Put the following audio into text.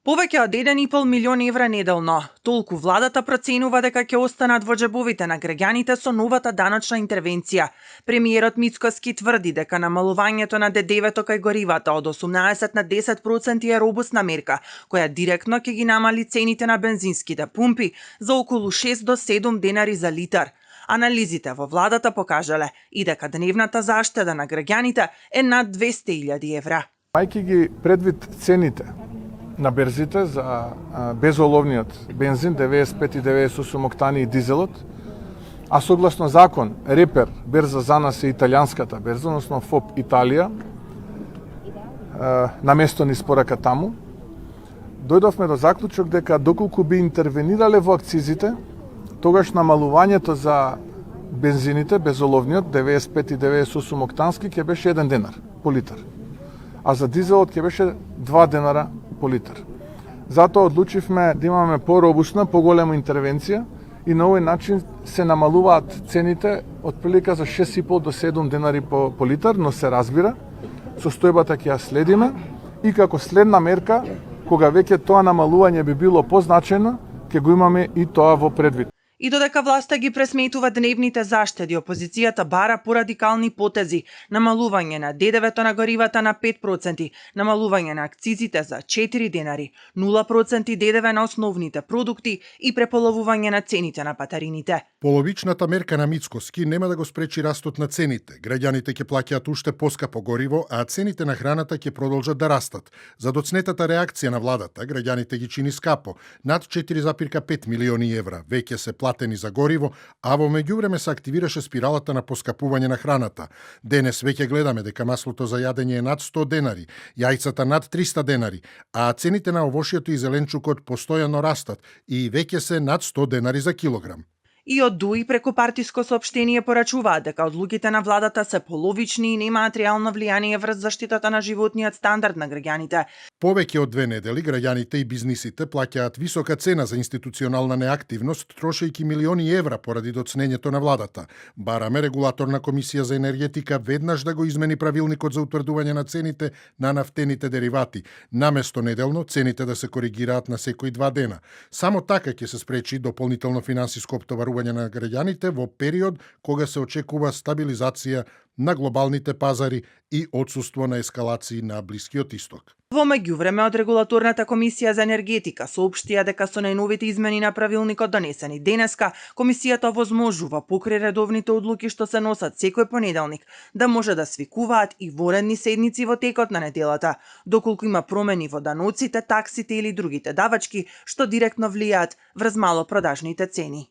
Повеќе од 1,5 милион евра неделно. Толку владата проценува дека ќе останат во џебовите на граѓаните со новата даночна интервенција. Премиерот Мицкоски тврди дека намалувањето на ДДВ-то кај горивата од 18 на 10% е робусна мерка, која директно ќе ги намали цените на бензинските пумпи за околу 6 до 7 денари за литар. Анализите во владата покажале и дека дневната заштеда на граѓаните е над 200.000 евра. Мајки ги предвид цените на берзите за безоловниот бензин 95 и 98 октани и дизелот, а согласно закон Репер берза за нас е италијанската берза, односно ФОП Италија, на место ни спорака таму, дојдовме до заклучок дека доколку би интервенирале во акцизите, тогаш намалувањето за бензините, безоловниот 95 и 98 октански ќе беше 1 денар по литар, а за дизелот ќе беше 2 денара по литар. Затоа одлучивме да имаме поробусна, поголема интервенција и на овој начин се намалуваат цените од прилика за 6,5 до 7 денари по литар, но се разбира, состојбата ќе ја следиме и како следна мерка, кога веќе тоа намалување би било позначено, ќе го имаме и тоа во предвид. И додека власта ги пресметува дневните заштеди, опозицијата бара порадикални потези: намалување на ДДВ-то на горивата на 5%, намалување на акцизите за 4 денари, 0% ДДВ на основните продукти и преполовување на цените на батарините. Половичната мерка на Мицкоски нема да го спречи растот на цените. Граѓаните ќе плаќаат уште поскапо гориво, а цените на храната ќе продолжат да растат. За доцнетата реакција на владата, граѓаните ги чини скапо, над 4,5 милиони евра веќе се платени за гориво, а во меѓувреме се активираше спиралата на поскапување на храната. Денес веќе гледаме дека маслото за јадење е над 100 денари, јајцата над 300 денари, а цените на овошјето и зеленчукот постојано растат и веќе се над 100 денари за килограм. И од ДУИ преку партиско соопштение порачуваат дека одлуките на владата се половични и немаат реално влијание врз заштитата на животниот стандард на граѓаните. Повеќе од 2 недели граѓаните и бизнисите плаќаат висока цена за институционална неактивност, трошејќи милиони евра поради доцнењето на владата. Бараме регулаторна комисија за енергетика веднаш да го измени правилникот за утврдување на цените на нафтените деривати, наместо неделно цените да се коригираат на секои 2 дена. Само така ќе се спречи дополнително финансиско оптоварување на граѓаните во период кога се очекува стабилизација на глобалните пазари и отсуство на ескалации на Блискиот Исток. Во меѓувреме од регулаторната комисија за енергетика соопштија дека со најновите измени на правилникот донесени денеска, комисијата возможува покрај редовните одлуки што се носат секој понеделник да може да свикуваат и воредни седници во текот на неделата, доколку има промени во даноците, таксите или другите давачки што директно влијаат врз малопродажните цени.